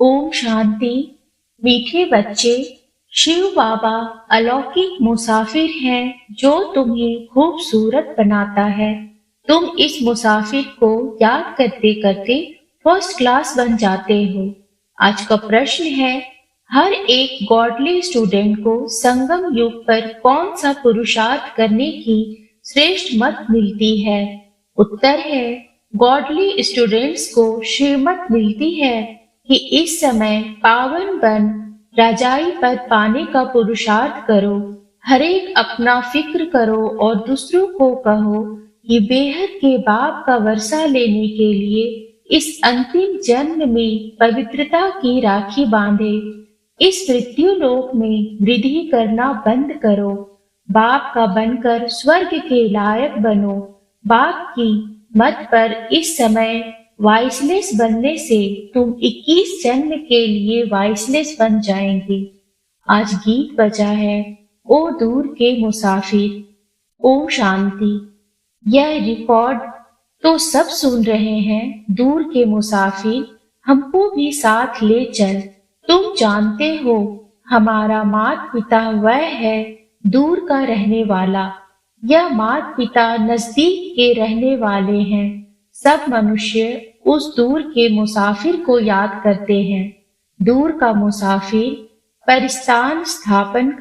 ओम शांति। मीठे बच्चे, शिव बाबा अलौकिक मुसाफिर हैं जो तुम्हें खूबसूरत बनाता है। तुम इस मुसाफिर को याद करते करते फर्स्ट क्लास बन जाते हो। आज का प्रश्न है, हर एक गॉडली स्टूडेंट को संगम युग पर कौन सा पुरुषार्थ करने की श्रेष्ठ मत मिलती है? उत्तर है, गॉडली स्टूडेंट्स को श्रीमत मिलती है कि इस समय पावन बन राजाई पद पाने का पुरुषार्थ करो। हर एक अपना फिक्र करो और दूसरों को कहो कि बेहद के बाप का वर्षा लेने के लिए इस अंतिम जन्म में पवित्रता की राखी बांधे। इस मृत्यु लोक में वृद्धि करना बंद करो। बाप का बनकर स्वर्ग के लायक बनो। बाप की मत पर इस समय वाइसलेस बनने से तुम 21 जन्म के लिए वाइसलेस बन जाएंगे। आज गीत बजा है, ओ दूर के मुसाफिर। ओम शांति। यह रिकॉर्ड तो सब सुन रहे हैं। दूर के मुसाफिर, हमको भी साथ ले चल। तुम जानते हो हमारा माता पिता वह है दूर का रहने वाला। यह माता पिता नजदीक के रहने वाले हैं। सब मनुष्य उस दूर के मुसाफिर को याद करते हैं। दूर का मुसाफिर परिस्थान स्थापन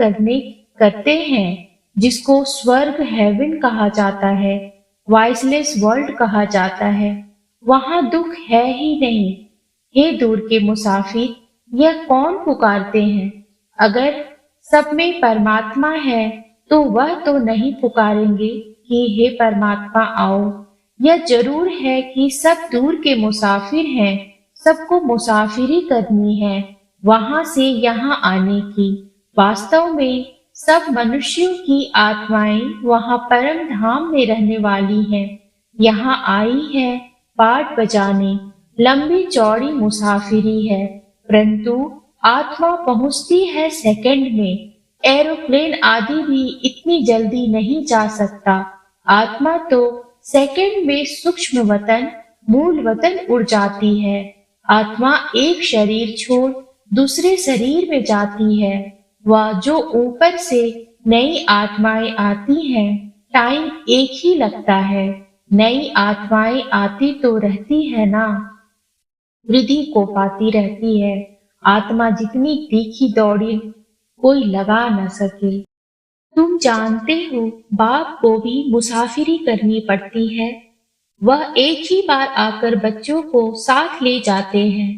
करते हैं जिसको स्वर्ग हेवन कहा जाता है, वाइसलेस वर्ल्ड कहा जाता है। वहां दुख है ही नहीं। हे दूर के मुसाफिर, यह कौन पुकारते हैं? अगर सब में परमात्मा है तो वह तो नहीं पुकारेंगे कि हे परमात्मा आओ। यह जरूर है कि सब दूर के मुसाफिर हैं। सबको मुसाफिरी करनी है वहां से यहाँ आने की। वास्तव में सब मनुष्यों की आत्माएं वहां परम धाम में रहने वाली हैं। यहाँ आई है पाठ बजाने। लंबी चौड़ी मुसाफिरी है, परंतु आत्मा पहुंचती है सेकंड में। एरोप्लेन आदि भी इतनी जल्दी नहीं जा सकता। आत्मा तो सेकंड में सूक्ष्म वतन मूल वतन उड़ जाती है। आत्मा एक शरीर छोड़ दूसरे शरीर में जाती है। वह जो ऊपर से नई आत्माएं आती हैं, टाइम एक ही लगता है। नई आत्माएं आती तो रहती है ना, वृद्धि को पाती रहती है। आत्मा जितनी तीखी दौड़ी कोई लगा न सके। तुम जानते हो बाप को भी मुसाफिरी करनी पड़ती है। वह एक ही बार आकर बच्चों को साथ ले जाते हैं।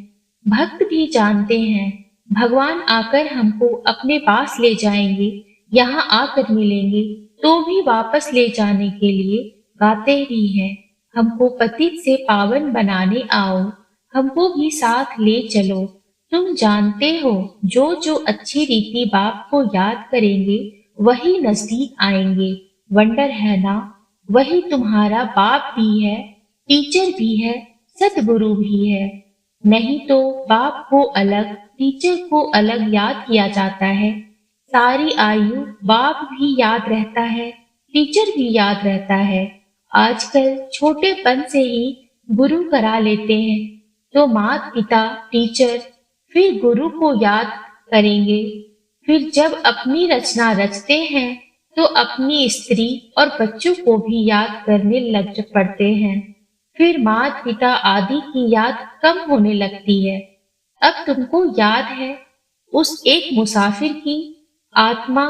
भक्त भी जानते हैं भगवान आकर हमको अपने पास ले जाएंगे, यहाँ आकर मिलेंगे तो भी वापस ले जाने के लिए गाते भी हैं, हमको पतित से पावन बनाने आओ, हमको भी साथ ले चलो। तुम जानते हो जो जो अच्छी रीति बाप को याद करेंगे वही नजदीक आएंगे। वंडर है ना, वही तुम्हारा बाप भी है, टीचर भी है, सदगुरु भी है। नहीं तो बाप को अलग टीचर को अलग याद किया जाता है। सारी आयु बाप भी याद रहता है, टीचर भी याद रहता है। आजकल छोटेपन से ही गुरु करा लेते हैं, तो माता पिता टीचर फिर गुरु को याद करेंगे। फिर जब अपनी रचना रचते हैं तो अपनी स्त्री और बच्चों को भी याद करने लग पड़ते हैं। फिर माता पिता आदि की याद कम होने लगती है। अब तुमको याद है उस एक मुसाफिर की आत्मा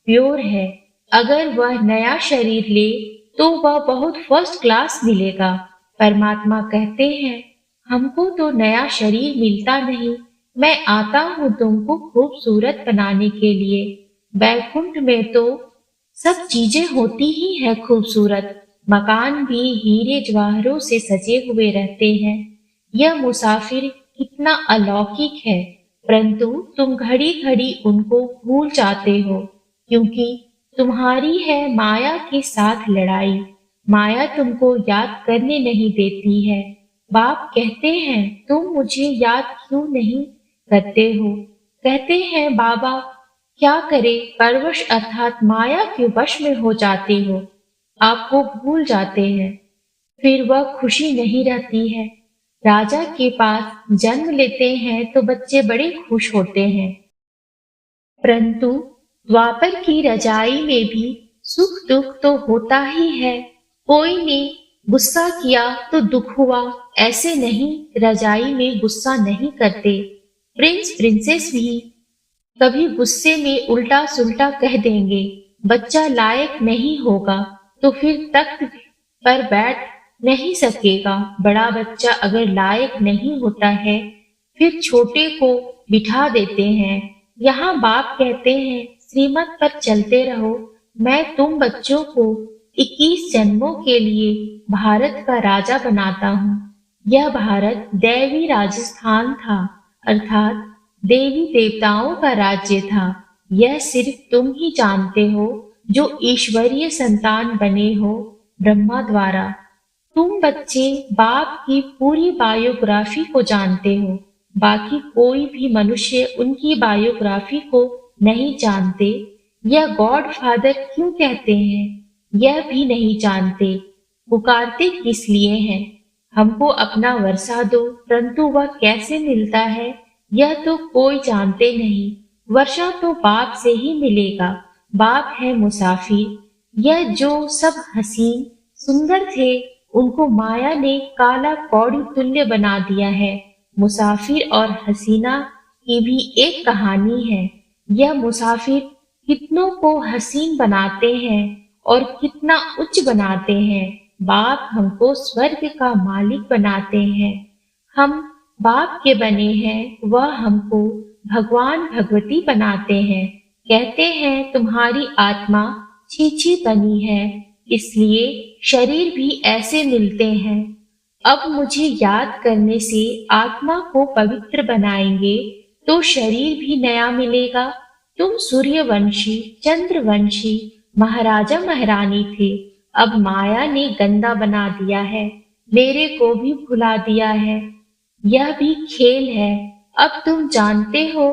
प्योर है। अगर वह नया शरीर ले तो वह बहुत फर्स्ट क्लास मिलेगा। परमात्मा कहते हैं, हमको तो नया शरीर मिलता नहीं, मैं आता हूँ तुमको खूबसूरत बनाने के लिए। बैकुंठ में तो सब चीजें होती ही है खूबसूरत। मकान भी हीरे जवाहरों से सजे हुए रहते हैं। यह मुसाफिर कितना अलौकिक है, परंतु तुम घड़ी घड़ी उनको भूल जाते हो, क्योंकि तुम्हारी है माया के साथ लड़ाई। माया तुमको याद करने नहीं देती है। बाप कहते हैं, तुम मुझे याद क्यों नहीं करते हो? कहते हैं, बाबा क्या करे, परवश अर्थात माया के वश में हो जाते हो, आपको भूल जाते हैं। फिर वह खुशी नहीं रहती है। राजा के पास जन्म लेते हैं तो बच्चे बड़े खुश होते हैं, परंतु द्वापर की रजाई में भी सुख दुख तो होता ही है। कोई ने गुस्सा किया तो दुख हुआ, ऐसे नहीं, रजाई में गुस्सा नहीं करते। प्रिंस प्रिंसेस भी कभी गुस्से में उल्टा सुल्टा कह देंगे। बच्चा लायक नहीं होगा तो फिर तख्त पर बैठ नहीं सकेगा। बड़ा बच्चा अगर लायक नहीं होता है फिर छोटे को बिठा देते हैं। यहाँ बाप कहते हैं श्रीमत पर चलते रहो। मैं तुम बच्चों को 21 जन्मों के लिए भारत का राजा बनाता हूँ। यह भारत दैवी राजस्थान था, अर्थात देवी देवताओं का राज्य था। यह सिर्फ तुम ही जानते हो जो ईश्वरीय संतान बने हो ब्रह्मा द्वारा। तुम बच्चे बाप की पूरी बायोग्राफी को जानते हो, बाकी कोई भी मनुष्य उनकी बायोग्राफी को नहीं जानते। यह गॉड फादर क्यों कहते हैं, यह भी नहीं जानते। पुकारते किस लिए हैं? हमको अपना वर्षा दो, परंतु वह कैसे मिलता है यह तो कोई जानते नहीं। वर्षा तो बाप से ही मिलेगा। बाप है मुसाफिर। यह जो सब हसीन सुंदर थे उनको माया ने काला कौड़ी तुल्य बना दिया है। मुसाफिर और हसीना की भी एक कहानी है। यह मुसाफिर कितनों को हसीन बनाते हैं और कितना उच्च बनाते हैं। बाप हमको स्वर्ग का मालिक बनाते हैं। हम बाप के बने हैं, वह हमको भगवान भगवती बनाते हैं। कहते हैं तुम्हारी आत्मा छीछी बनी है, इसलिए शरीर भी ऐसे मिलते हैं। अब मुझे याद करने से आत्मा को पवित्र बनाएंगे तो शरीर भी नया मिलेगा। तुम सूर्यवंशी चंद्रवंशी महाराजा महारानी थे, अब माया ने गंदा बना दिया है, मेरे को भी भुला दिया है। यह भी खेल है। अब तुम जानते हो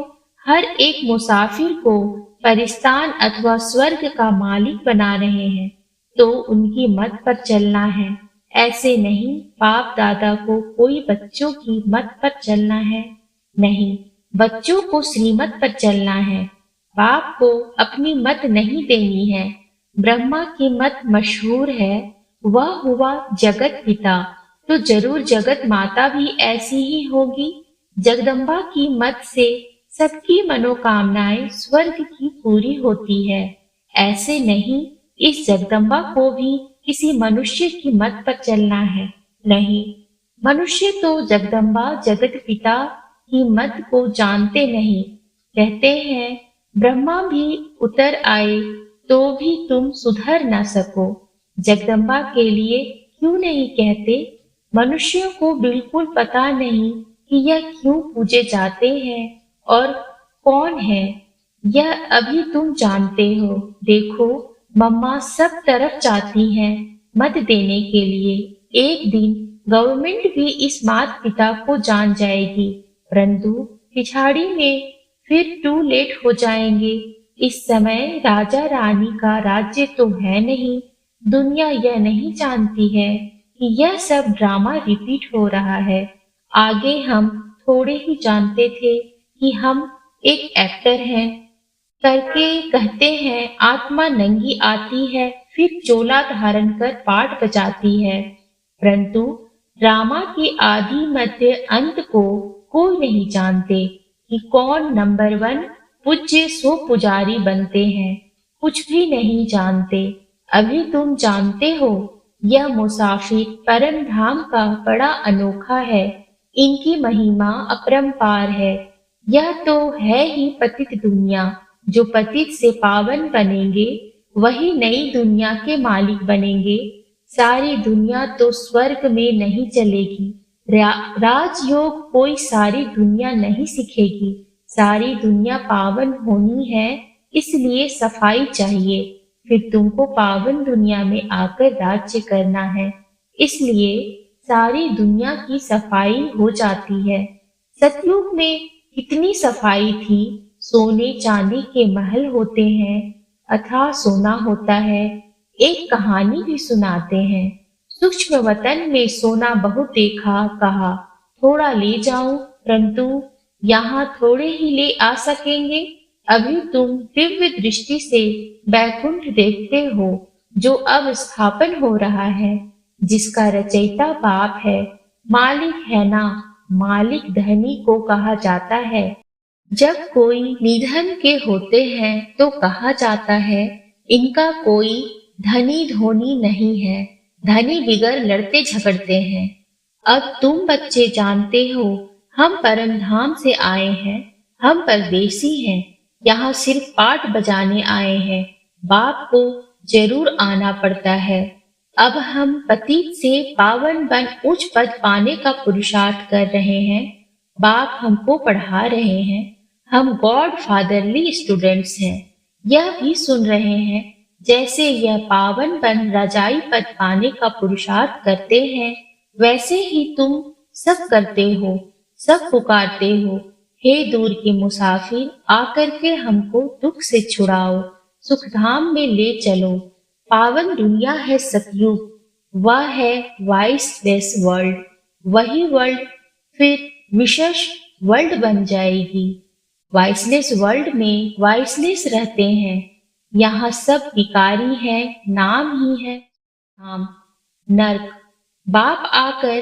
हर एक मुसाफिर को परिस्तान अथवा स्वर्ग का मालिक बना रहे हैं, तो उनकी मत पर चलना है। ऐसे नहीं बाप दादा को कोई बच्चों की मत पर चलना है, नहीं, बच्चों को श्रीमत पर चलना है। बाप को अपनी मत नहीं देनी है। ब्रह्मा की मत मशहूर है, वह हुआ जगत पिता, तो जरूर जगत माता भी ऐसी ही होगी। जगदम्बा की मत से सबकी मनोकामनाएं स्वर्ग की पूरी होती है। ऐसे नहीं, इस जगदम्बा को भी किसी मनुष्य की मत पर चलना है, नहीं, मनुष्य तो जगदम्बा जगत पिता की मत को जानते नहीं। कहते हैं ब्रह्मा भी उतर आए तो भी तुम सुधर न सको। जगदम्बा के लिए क्यों नहीं कहते? मनुष्यों को बिल्कुल पता नहीं कि यह क्यों पूजे जाते हैं और कौन है। यह अभी तुम जानते हो। देखो मम्मा सब तरफ जाती हैं मत देने के लिए। एक दिन गवर्नमेंट भी इस माता पिता को जान जाएगी, परंतु पिछाड़ी में फिर टू लेट हो जाएंगे। इस समय राजा रानी का राज्य तो है नहीं। दुनिया यह नहीं जानती है कि यह सब ड्रामा रिपीट हो रहा है। आगे हम थोड़े ही जानते थे कि हम एक एक्टर हैं करके कहते हैं। आत्मा नंगी आती है फिर चोला धारण कर पाठ बजाती है, परंतु ड्रामा के आदि मध्य अंत को कोई नहीं जानते कि कौन नंबर 1 पूज्य सो पुजारी बनते हैं। कुछ भी नहीं जानते। अभी तुम जानते हो यह मुसाफिर परम धाम का बड़ा अनोखा है। इनकी महिमा अपरंपार है। यह तो है ही पतित दुनिया। जो पतित से पावन बनेंगे वही नई दुनिया के मालिक बनेंगे। सारी दुनिया तो स्वर्ग में नहीं चलेगी। राजयोग कोई सारी दुनिया नहीं सीखेगी। सारी दुनिया पावन होनी है, इसलिए सफाई चाहिए। फिर तुमको पावन दुनिया में आकर राज्य करना है, इसलिए सारी दुनिया की सफाई हो जाती है। सतयुग में कितनी सफाई थी। सोने चांदी के महल होते हैं, अथाह सोना होता है। एक कहानी भी सुनाते हैं। सूक्ष्म वतन में सोना बहुत देखा, कहा थोड़ा ले जाऊं, परंतु यहाँ थोड़े ही ले आ सकेंगे। अभी तुम दिव्य दृष्टि से बैकुंठ देखते हो, जो अब स्थापन हो रहा है, जिसका रचयिता बाप है, मालिक है ना। मालिक धनी को कहा जाता है। जब कोई निधन के होते हैं तो कहा जाता है, इनका कोई धनी धोनी नहीं है, धनी बिगर लड़ते झगड़ते हैं। अब तुम बच्चे जानते हो, हम परम धाम से आए हैं, हम परदेसी हैं, यहाँ सिर्फ पाठ बजाने आए हैं। बाप को जरूर आना पड़ता है। अब हम पतित से पावन बन उच्च पद पाने का पुरुषार्थ कर रहे हैं। बाप हमको पढ़ा रहे हैं। हम गॉड फादरली स्टूडेंट्स हैं। यह भी सुन रहे हैं, जैसे यह पावन बन रजाई पद पाने का पुरुषार्थ करते हैं, वैसे ही तुम सब करते हो, सब पुकारते हो। हे दूर के मुसाफिर, आकर के हमको दुख से छुड़ाओ, सुखधाम में ले चलो। पावन दुनिया है सतयुग, वह है वाइसलेस वर्ल्ड। वही वर्ल्ड फिर विशेष वर्ल्ड बन जाएगी। वाइसलेस वर्ल्ड में वाइसलेस रहते हैं। यहाँ सब विकारी है, नाम ही है नाम नर्क। बाप आकर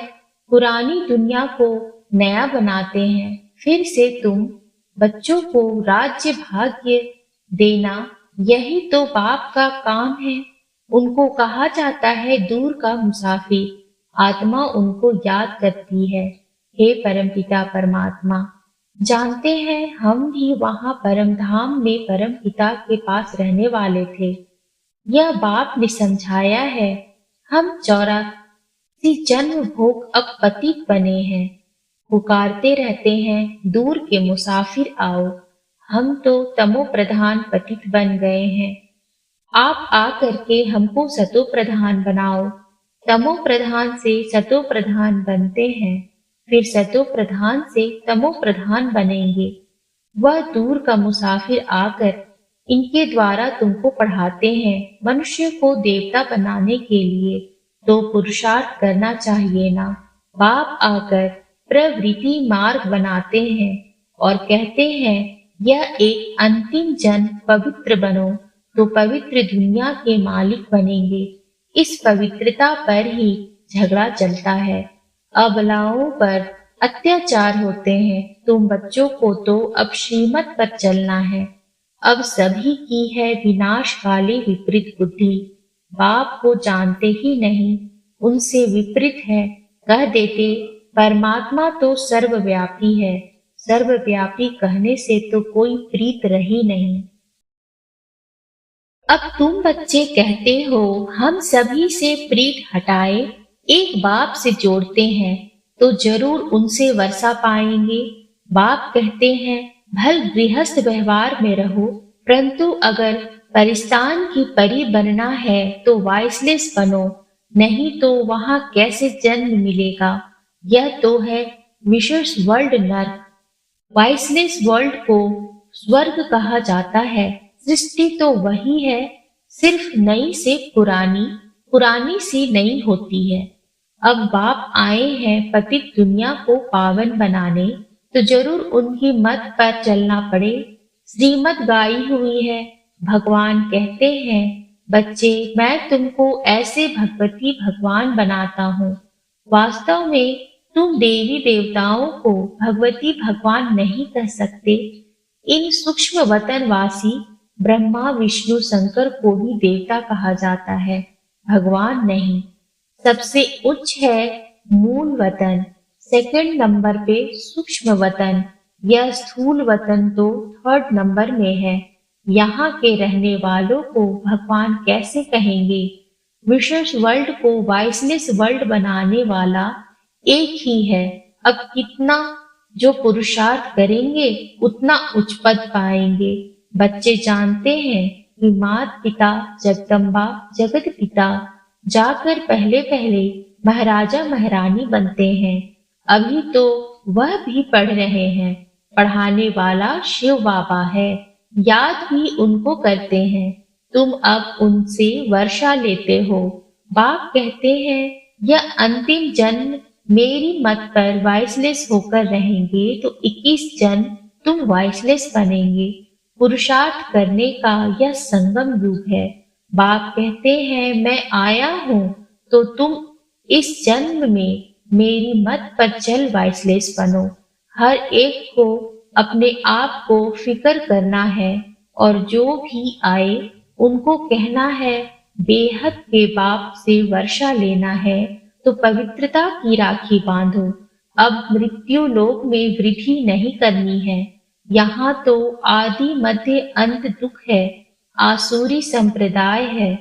पुरानी दुनिया को नया बनाते हैं। फिर से तुम बच्चों को राज्य भाग्य देना, यही तो बाप का काम है। उनको कहा जाता है दूर का मुसाफिर। आत्मा उनको याद करती है। हे परमपिता परमात्मा, जानते हैं हम भी वहां परम धाम में परम पिता के पास रहने वाले थे। यह बाप ने समझाया है। हम 84 जन्म भोग अब पतित बने हैं, पुकारते रहते हैं दूर के मुसाफिर आओ। हम तो तमो प्रधान पतित बन गए हैं। आप आकर के हमको सतो प्रधान बनाओ। तमो प्रधान से सतो प्रधान बनते हैं, फिर सतो प्रधान से तमो प्रधान बनेंगे। वह दूर का मुसाफिर आकर इनके द्वारा तुमको पढ़ाते हैं। मनुष्य को देवता बनाने के लिए तो पुरुषार्थ करना चाहिए ना। बाप आकर प्रवृत्ति मार्ग बनाते हैं और कहते हैं, यह एक अंतिम जन्म पवित्र बनो तो पवित्र दुनिया के मालिक बनेंगे। इस पवित्रता पर ही झगड़ा चलता है। अबलाओं पर अत्याचार होते हैं। तुम बच्चों को तो अब श्रीमत पर चलना है। अब सभी की है विनाश वाली विपरीत बुद्धि। बाप को जानते ही नहीं, उनसे विपरीत है। कह देते परमात्मा तो सर्वव्यापी है। सर्वव्यापी कहने से तो कोई प्रीत रही नहीं। अब तुम बच्चे कहते हो, हम सभी से प्रीत हटाए एक बाप से जोड़ते हैं तो जरूर उनसे वर्षा पाएंगे। बाप कहते हैं, भल गृहस्थ व्यवहार में रहो, परंतु अगर परिस्तान की परी बनना है तो वाइसलेस बनो, नहीं तो वहां कैसे जन्म मिलेगा। यह तो है विशेष वर्ल्ड नर्क। वाइसलेस वर्ल्ड को स्वर्ग कहा जाता है। सृष्टि तो वही है, सिर्फ नई से पुरानी, पुरानी से नई होती है। अब बाप आए हैं पतित दुनिया को पावन बनाने, तो जरूर उनकी मत पर चलना पड़े। श्रीमत गाई हुई है। भगवान कहते हैं, बच्चे मैं तुमको ऐसे भगवती भगवान बनाता हूँ। वास्तव में तुम देवी देवताओं को भगवती भगवान नहीं कह सकते। इन सूक्ष्म वतनवासी ब्रह्मा विष्णु शंकर को भी देवता कहा जाता है, भगवान नहीं। सबसे उच्च है मूल वतन, सेकंड नंबर पे सूक्ष्म वतन, यह स्थूल वतन तो थर्ड नंबर में है। यहाँ के रहने वालों को भगवान कैसे कहेंगे। विशेष वर्ल्ड को वाइसलेस वर्ल्ड बनाने वाला एक ही है। अब कितना जो पुरुषार्थ करेंगे उतना उच्च पद पाएंगे। बच्चे जानते हैं कि मात पिता जगदम्बा जगत पिता जाकर पहले पहले महाराजा महारानी बनते हैं। अभी तो वह भी पढ़ रहे हैं। पढ़ाने वाला शिव बाबा है, याद भी उनको करते हैं। तुम अब उनसे वर्षा लेते हो। बाप कहते हैं, यह अंतिम जन्म मेरी मत पर वॉइसलेस होकर रहेंगे तो 21 जन तुम वॉइसलेस बनेंगे। पुरुषार्थ करने का यह संगम युग है। बाप कहते हैं मैं आया हूँ तो तुम इस जन्म में मेरी मत पर चल वॉइसलेस बनो। हर एक को अपने आप को फिक्र करना है और जो भी आए उनको कहना है बेहद के बाप से वर्षा लेना है तो पवित्रता की राखी बांधो। अब मृत्यु लोक में वृद्धि नहीं करनी है। यहाँ तो आदि मध्य अंत दुख है, आसुरी संप्रदाय है।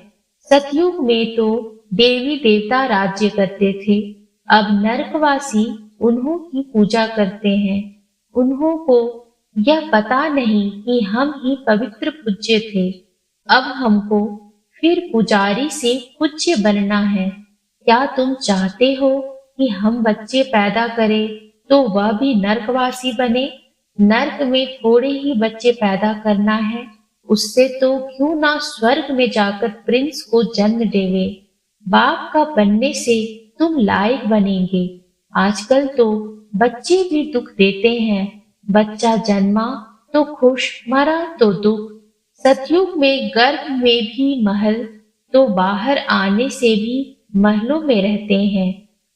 सतयुग में तो देवी देवता राज्य करते थे, अब नरकवासी उन्हों की पूजा करते हैं। उन्हों को यह पता नहीं कि हम ही पवित्र पूज्य थे। अब हमको फिर पुजारी से पूज्य बनना है। क्या तुम चाहते हो कि हम बच्चे पैदा करें तो वह भी नरकवासी बने? नर्क में थोड़े ही बच्चे पैदा करना है, उससे तो क्यों ना स्वर्ग में जाकर प्रिंस को जन्म देवे। बाप का बनने से तुम लायक बनेंगे। आजकल तो बच्चे भी दुख देते हैं। बच्चा जन्मा तो खुश, मरा तो दुख। सतयुग में गर्भ में भी महल तो बाहर आने से भी महलों में रहते हैं।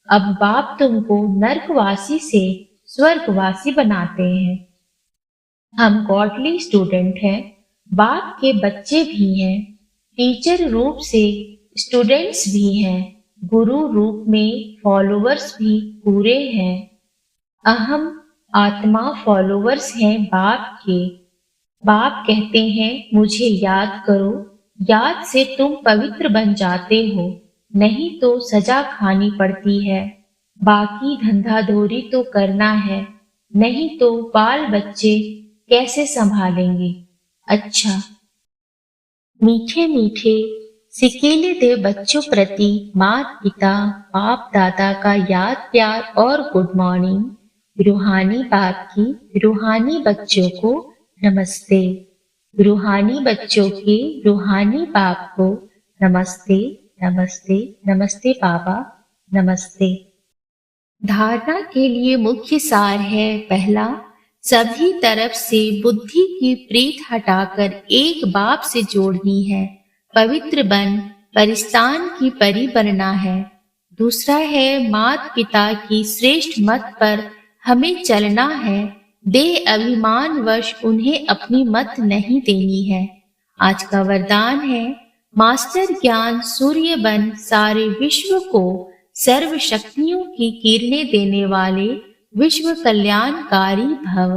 अब बाप तुमको नर्कवासी से स्वर्गवासी बनाते हैं। हम गॉडली स्टूडेंट हैं, बाप के बच्चे भी हैं, टीचर रूप से स्टूडेंट्स भी हैं, गुरु रूप में फॉलोअर्स भी पूरे हैं। अहम आत्मा फॉलोअर्स हैं बाप के। बाप कहते हैं मुझे याद करो, याद से तुम पवित्र बन जाते हो, नहीं तो सजा खानी पड़ती है। बाकी धंधाधोरी तो करना है, नहीं तो बाल बच्चे कैसे संभालेंगे। अच्छा, मीठे मीठे सिकीले दे बच्चों प्रति माता पिता बाप दादा का याद प्यार और गुड मॉर्निंग। रूहानी बाप की रूहानी बच्चों को नमस्ते। रूहानी बच्चों के रूहानी बाप को नमस्ते नमस्ते नमस्ते बाबा नमस्ते। धारणा के लिए मुख्य सार है, पहला, सभी तरफ से बुद्धि की प्रीत हटाकर एक बाप से जोड़नी है, पवित्र बन परिस्तान की परी बनना है। दूसरा है, माता पिता की श्रेष्ठ मत पर हमें चलना है, देह अभिमान वश उन्हें अपनी मत नहीं देनी है। आज का वरदान है, मास्टर ज्ञान सूर्य बन सारे विश्व को सर्व शक्तियों की किरणें देने वाले विश्व कल्याणकारी भव।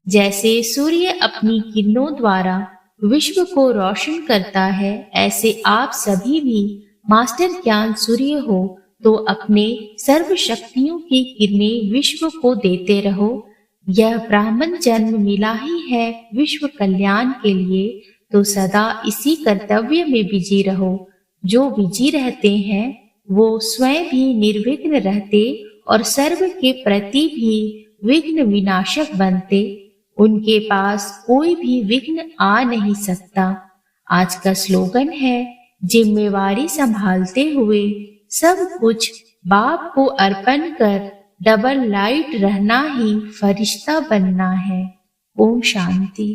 जैसे सूर्य अपनी किरणों द्वारा विश्व को रोशन करता है, ऐसे आप सभी भी मास्टर ज्ञान सूर्य हो तो अपने सर्व शक्तियों की किरणें विश्व को देते रहो। यह ब्राह्मण जन्म मिला ही है विश्व कल्याण के लिए, तो सदा इसी कर्तव्य में बिजी रहो। जो बिजी रहते हैं वो स्वयं भी निर्विघ्न रहते और सर्व के प्रति भी विघ्न विनाशक बनते। उनके पास कोई भी विघ्न आ नहीं सकता। आज का स्लोगन है, जिम्मेवारी संभालते हुए सब कुछ बाप को अर्पण कर डबल लाइट रहना ही फरिश्ता बनना है। ओम शांति।